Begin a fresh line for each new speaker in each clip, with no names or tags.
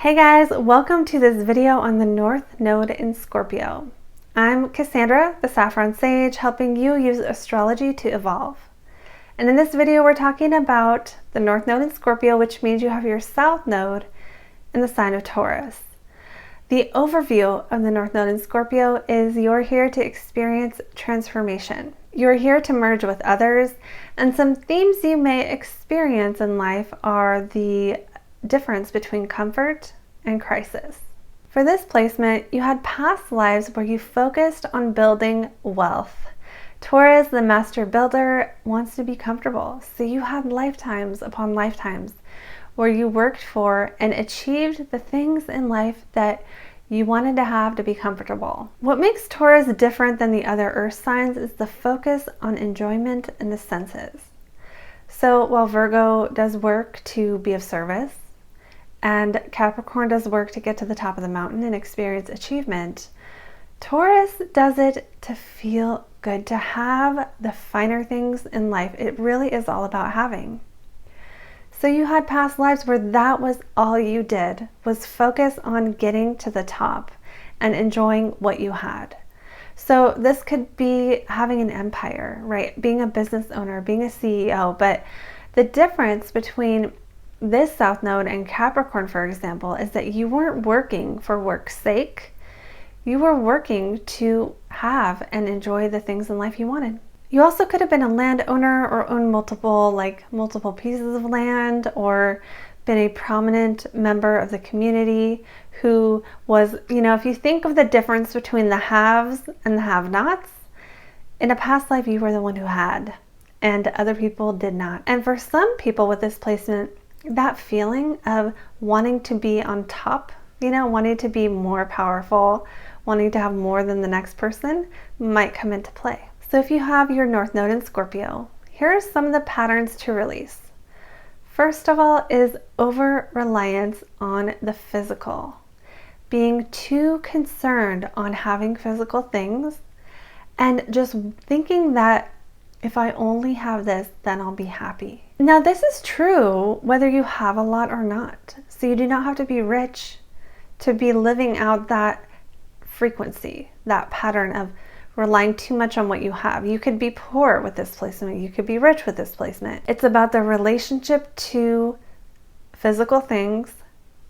Hey guys, welcome to this video on the North Node in Scorpio. I'm Cassandra, the Saffron Sage, helping you use astrology to evolve. And in this video, we're talking about the North Node in Scorpio, which means you have your South Node in the sign of Taurus. The overview of the North Node in Scorpio is you're here to experience transformation. You're here to merge with others, and some themes you may experience in life are the difference between comfort and crisis. For this placement, you had past lives where you focused on building wealth. Taurus, the master builder, wants to be comfortable. So you had lifetimes upon lifetimes where you worked for and achieved the things in life that you wanted to have to be comfortable. What makes Taurus different than the other earth signs is the focus on enjoyment and the senses. So while Virgo does work to be of service, and Capricorn does work to get to the top of the mountain and experience achievement, Taurus does it to feel good, to have the finer things in life. It really is all about having. So you had past lives where that was all you did, was focus on getting to the top and enjoying what you had. So this could be having an empire, right? Being a business owner, being a CEO. But the difference between this South Node and Capricorn, for example, is that you weren't working for work's sake. You were working to have and enjoy the things in life you wanted. You also could have been a landowner or owned multiple pieces of land, or been a prominent member of the community who was, if you think of the difference between the haves and the have-nots, in a past life you were the one who had, and other people did not. And for some people with this placement, that feeling of wanting to be on top, wanting to be more powerful, wanting to have more than the next person might come into play. So if you have your North Node in Scorpio, here are some of the patterns to release. First of all is over-reliance on the physical. Being too concerned on having physical things and just thinking that if I only have this, then I'll be happy. Now, this is true whether you have a lot or not. So you do not have to be rich to be living out that frequency, that pattern of relying too much on what you have. You could be poor with this placement. You could be rich with this placement. It's about the relationship to physical things,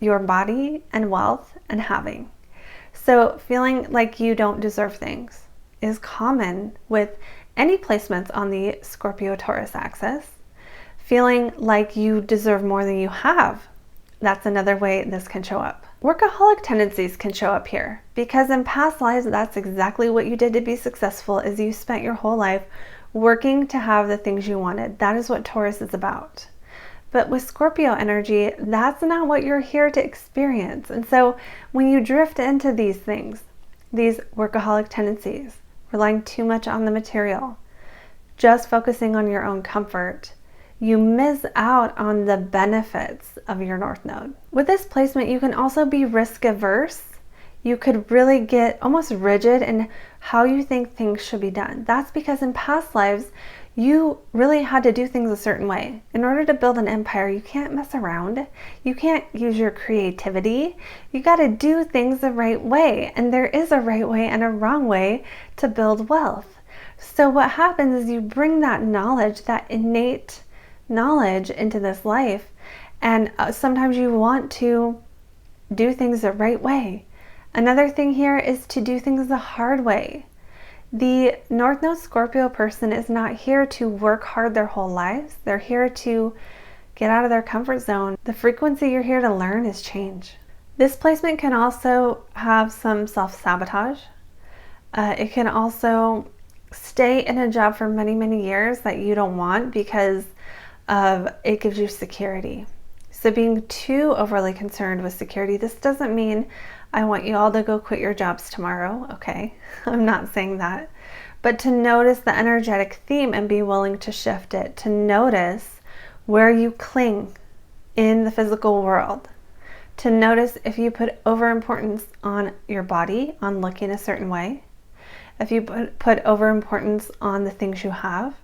your body and wealth and having. So feeling like you don't deserve things is common with any placements on the Scorpio-Taurus axis. Feeling like you deserve more than you have, that's another way this can show up. Workaholic tendencies can show up here because in past lives, that's exactly what you did to be successful, is you spent your whole life working to have the things you wanted. That is what Taurus is about. But with Scorpio energy, that's not what you're here to experience. And so when you drift into these things, these workaholic tendencies, relying too much on the material, just focusing on your own comfort, you miss out on the benefits of your North Node. With this placement, you can also be risk averse. You could really get almost rigid in how you think things should be done. That's because in past lives, you really had to do things a certain way. In order to build an empire, you can't mess around. You can't use your creativity. You got to do things the right way. And there is a right way and a wrong way to build wealth. So what happens is you bring that knowledge, that innate knowledge into this life, and sometimes you want to do things the right way. Another thing here is to do things the hard way. The North Node Scorpio person is not here to work hard their whole lives. They're here to get out of their comfort zone. The frequency you're here to learn is change. This placement can also have some self-sabotage. It can also stay in a job for many, many years that you don't want because it gives you security. So being too overly concerned with security, this doesn't mean I want you all to go quit your jobs tomorrow, okay? I'm not saying that. But to notice the energetic theme and be willing to shift it, to notice where you cling in the physical world, to notice if you put overimportance on your body, on looking a certain way, if you put overimportance on the things you have,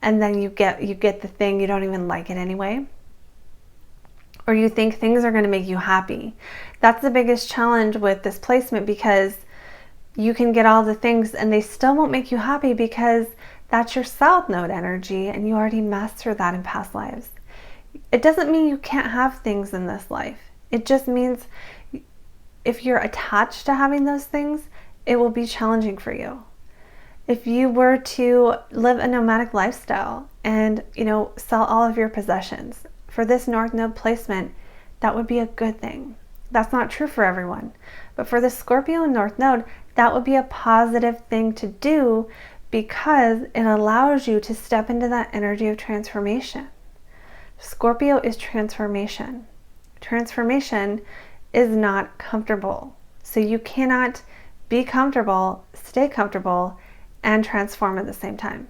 and then you get the thing, you don't even like it anyway. or you think things are going to make you happy. That's the biggest challenge with this placement, because you can get all the things and they still won't make you happy because that's your South Node energy and you already mastered that in past lives. It doesn't mean you can't have things in this life. It just means if you're attached to having those things, it will be challenging for you. If you were to live a nomadic lifestyle and, sell all of your possessions, for this North Node placement, that would be a good thing. That's not true for everyone. But for the Scorpio North Node, that would be a positive thing to do because it allows you to step into that energy of transformation. Scorpio is transformation. Transformation is not comfortable. So you cannot be comfortable, stay comfortable, and transform at the same time.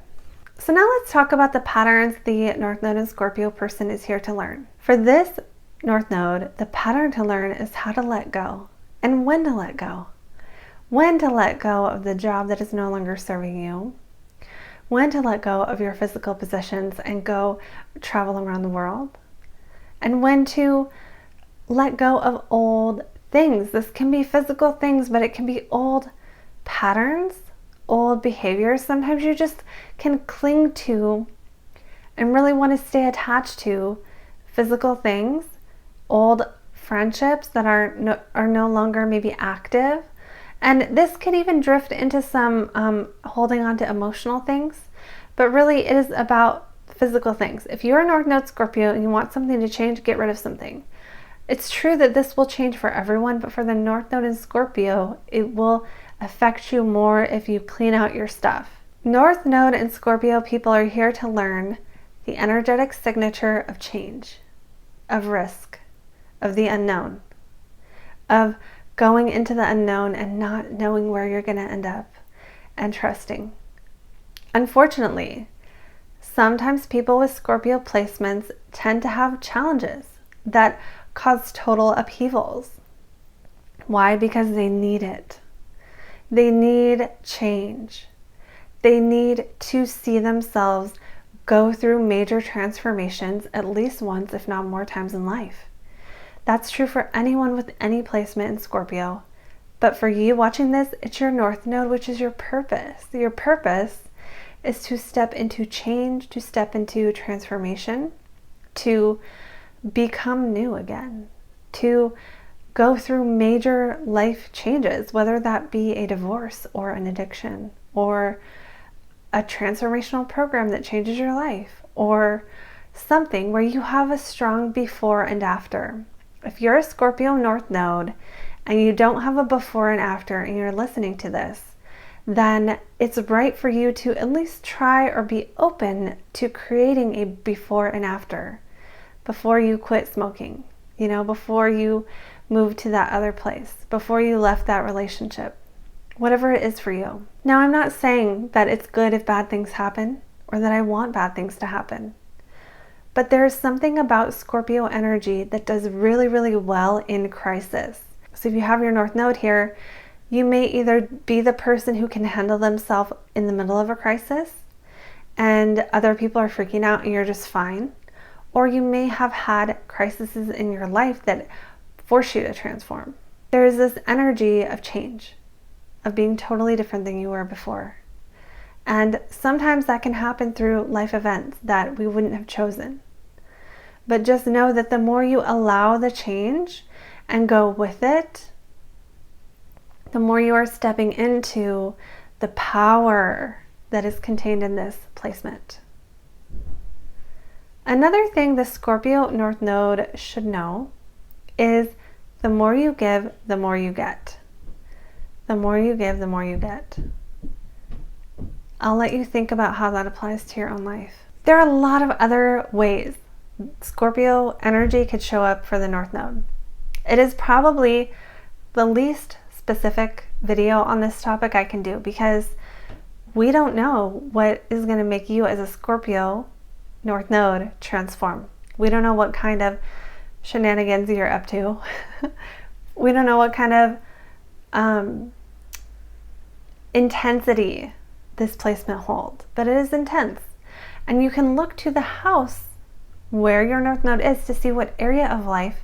So now let's talk about the patterns the North Node and Scorpio person is here to learn. For this North Node, the pattern to learn is how to let go and when to let go. When to let go of the job that is no longer serving you. When to let go of your physical possessions and go travel around the world. And when to let go of old things. This can be physical things, but it can be old patterns, old behaviors. Sometimes you just can cling to and really want to stay attached to physical things, old friendships that are no longer maybe active. And this could even drift into some holding on to emotional things, but really it is about physical things. If you're a North Node Scorpio and you want something to change, get rid of something. It's true that this will change for everyone, but for the North Node in Scorpio, it will affect you more if you clean out your stuff. North Node and Scorpio people are here to learn the energetic signature of change, of risk, of the unknown, of going into the unknown and not knowing where you're going to end up, and trusting. Unfortunately, sometimes people with Scorpio placements tend to have challenges that cause total upheavals. Why? Because they need it. They need change. They need to see themselves go through major transformations at least once, if not more times in life. That's true for anyone with any placement in Scorpio. But for you watching this, it's your North Node, which is your purpose. Your purpose is to step into change, to step into transformation, to become new again, to go through major life changes, whether that be a divorce or an addiction or a transformational program that changes your life, or something where you have a strong before and after. If you're a Scorpio North Node and you don't have a before and after and you're listening to this, then it's right for you to at least try or be open to creating a before and after before you quit smoking, before you moved to that other place, before you left that relationship, whatever it is for you. Now, I'm not saying that it's good if bad things happen or that I want bad things to happen. But there's something about Scorpio energy that does really, really well in crisis. So if you have your North Node here, you may either be the person who can handle themselves in the middle of a crisis and other people are freaking out and you're just fine. Or you may have had crises in your life that force you to transform. There is this energy of change, of being totally different than you were before. And sometimes that can happen through life events that we wouldn't have chosen. But just know that the more you allow the change and go with it, the more you are stepping into the power that is contained in this placement. Another thing the Scorpio North Node should know is the more you give, the more you get. The more you give, the more you get. I'll let you think about how that applies to your own life. There are a lot of other ways Scorpio energy could show up for the North Node. It is probably the least specific video on this topic I can do because we don't know what is going to make you as a Scorpio North Node transform. We don't know what kind of shenanigans you're up to. We don't know what kind of intensity this placement holds, but it is intense. And you can look to the house where your North Node is to see what area of life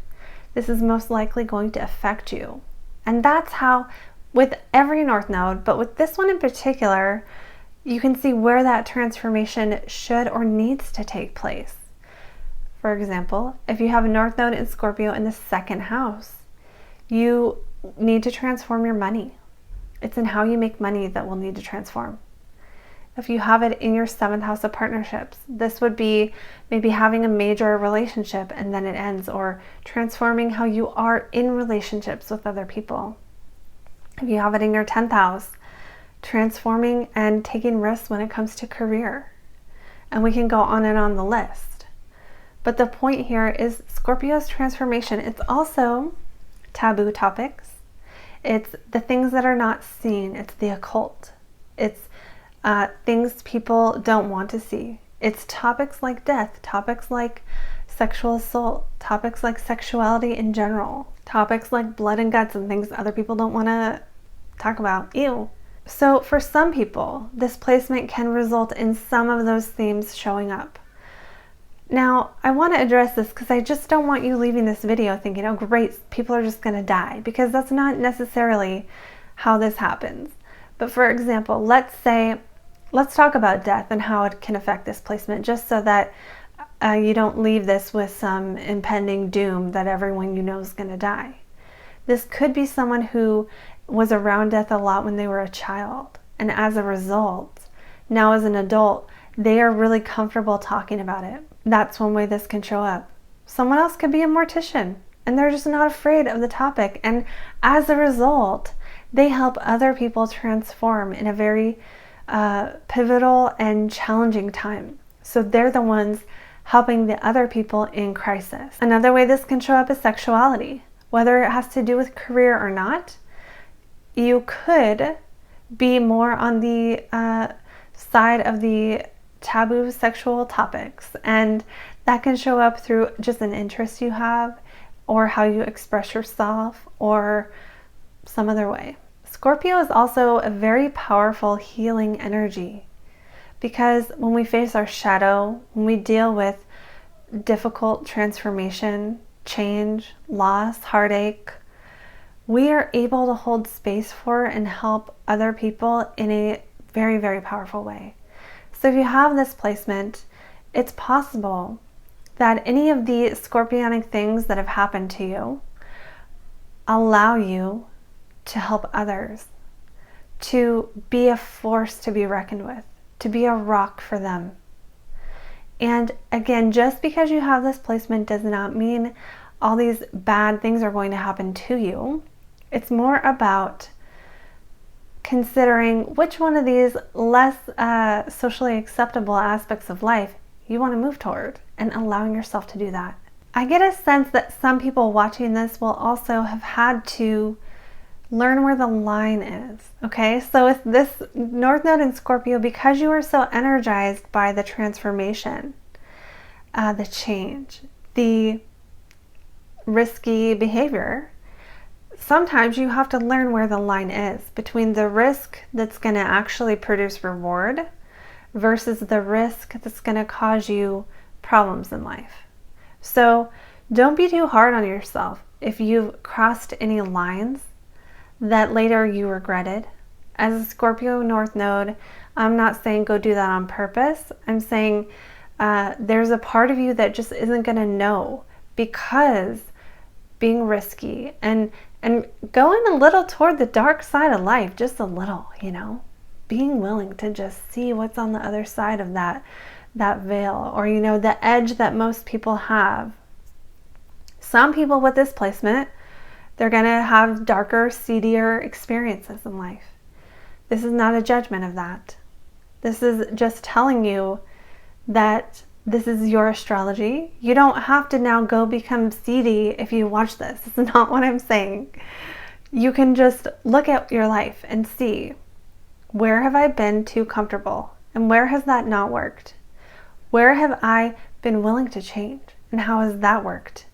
this is most likely going to affect you. And that's how, with every North Node, but with this one in particular, you can see where that transformation should or needs to take place. For example, if you have a North Node in Scorpio in the second house, you need to transform your money. It's in how you make money that will need to transform. If you have it in your seventh house of partnerships, this would be maybe having a major relationship and then it ends, or transforming how you are in relationships with other people. If you have it in your 10th house, transforming and taking risks when it comes to career. And we can go on and on the list. But the point here is Scorpio's transformation. It's also taboo topics. It's the things that are not seen. It's the occult. It's things people don't want to see. It's topics like death, topics like sexual assault, topics like sexuality in general, topics like blood and guts and things other people don't want to talk about. Ew. So for some people, this placement can result in some of those themes showing up. Now, I want to address this because I just don't want you leaving this video thinking, oh great, people are just going to die, because that's not necessarily how this happens. But for example, let's talk about death and how it can affect this placement, just so that you don't leave this with some impending doom that everyone you know is going to die. This could be someone who was around death a lot when they were a child, and as a result, now as an adult, they are really comfortable talking about it. That's one way this can show up. Someone else could be a mortician, and they're just not afraid of the topic, and as a result, they help other people transform in a very pivotal and challenging time. So they're the ones helping the other people in crisis. Another way this can show up is sexuality. Whether it has to do with career or not, you could be more on the side of the taboo sexual topics, and that can show up through just an interest you have, or how you express yourself, or some other way. Scorpio is also a very powerful healing energy, because when we face our shadow, when we deal with difficult transformation, change, loss, heartache, we are able to hold space for and help other people in a very, very powerful way. So if you have this placement, it's possible that any of the scorpionic things that have happened to you allow you to help others, to be a force to be reckoned with, to be a rock for them. And again, just because you have this placement does not mean all these bad things are going to happen to you. It's more about considering which one of these less socially acceptable aspects of life you want to move toward, and allowing yourself to do that. I get a sense that some people watching this will also have had to learn where the line is. Okay, so with this North Node in Scorpio, because you are so energized by the transformation, the change, the risky behavior, sometimes you have to learn where the line is between the risk that's going to actually produce reward versus the risk that's going to cause you problems in life. So don't be too hard on yourself if you've crossed any lines that later you regretted. As a Scorpio North Node, I'm not saying go do that on purpose. I'm saying there's a part of you that just isn't going to know, because being risky and going a little toward the dark side of life, just a little, being willing to just see what's on the other side of that veil, or the edge that most people have. Some people with this placement, they're going to have darker, seedier experiences in life. This is not a judgment of that. This is just telling you that this is your astrology. You don't have to now go become seedy if you watch this. This is not what I'm saying. You can just look at your life and see, where have I been too comfortable, and where has that not worked? Where have I been willing to change, and how has that worked?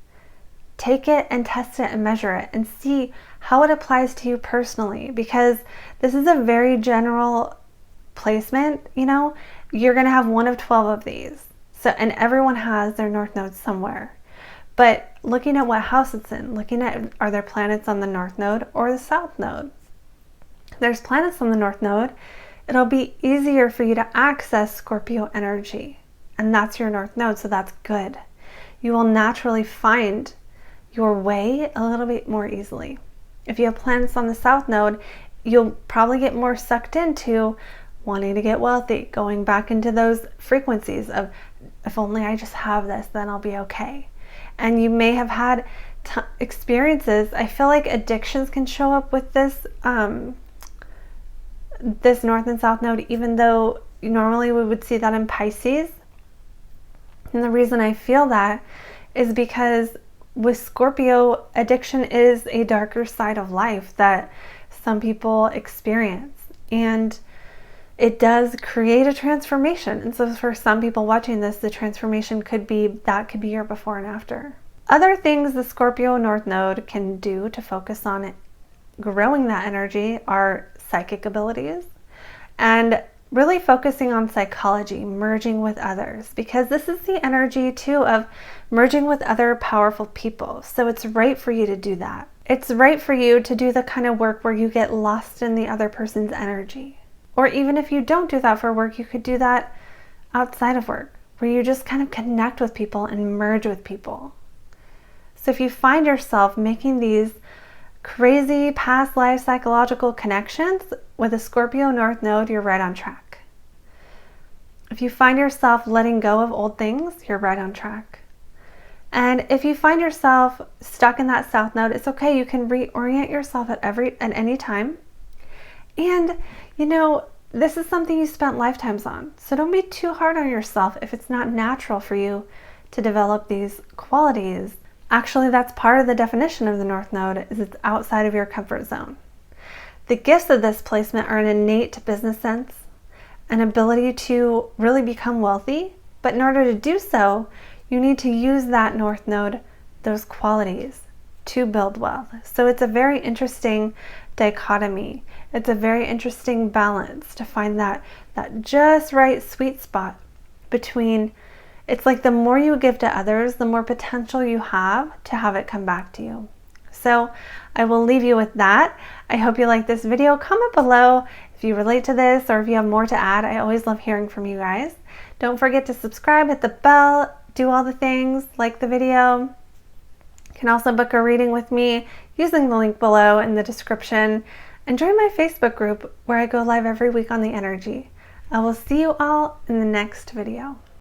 Take it and test it and measure it and see how it applies to you personally, because this is a very general placement. You're going to have one of 12 of these. So, and everyone has their north node somewhere. But looking at what house it's in, looking at, are there planets on the north node or the south node? If there's planets on the north node, it'll be easier for you to access Scorpio energy. And that's your north node, so that's good. You will naturally find your way a little bit more easily. If you have planets on the south node, you'll probably get more sucked into wanting to get wealthy, going back into those frequencies of, if only I just have this, then I'll be okay. And you may have had experiences. I feel like addictions can show up with this this north and south node, even though normally we would see that in Pisces. And the reason I feel that is because with Scorpio, addiction is a darker side of life that some people experience, and it does create a transformation. And so for some people watching this, the transformation could be your before and after. Other things the Scorpio North Node can do to focus on it, growing that energy, are psychic abilities and really focusing on psychology, merging with others, because this is the energy too of merging with other powerful people. So it's right for you to do that. It's right for you to do the kind of work where you get lost in the other person's energy. Or even if you don't do that for work, you could do that outside of work, where you just kind of connect with people and merge with people. So if you find yourself making these crazy past life psychological connections with a Scorpio North Node, you're right on track. If you find yourself letting go of old things, you're right on track. And if you find yourself stuck in that South Node, it's okay. You can reorient yourself at any time. And you know, this is something you spent lifetimes on. So don't be too hard on yourself if it's not natural for you to develop these qualities. Actually, that's part of the definition of the North Node, is it's outside of your comfort zone. The gifts of this placement are an innate business sense, an ability to really become wealthy, but in order to do so, you need to use that North Node, those qualities, to build wealth. So it's a very interesting dichotomy. It's a very interesting balance to find that just right sweet spot between, it's like the more you give to others, the more potential you have to have it come back to you. So I will leave you with that. I hope you like this video. Comment below if you relate to this or if you have more to add. I always love hearing from you guys. Don't forget to subscribe, hit the bell, do all the things, like the video. You can also book a reading with me using the link below in the description, and join my Facebook group where I go live every week on the energy. I will see you all in the next video.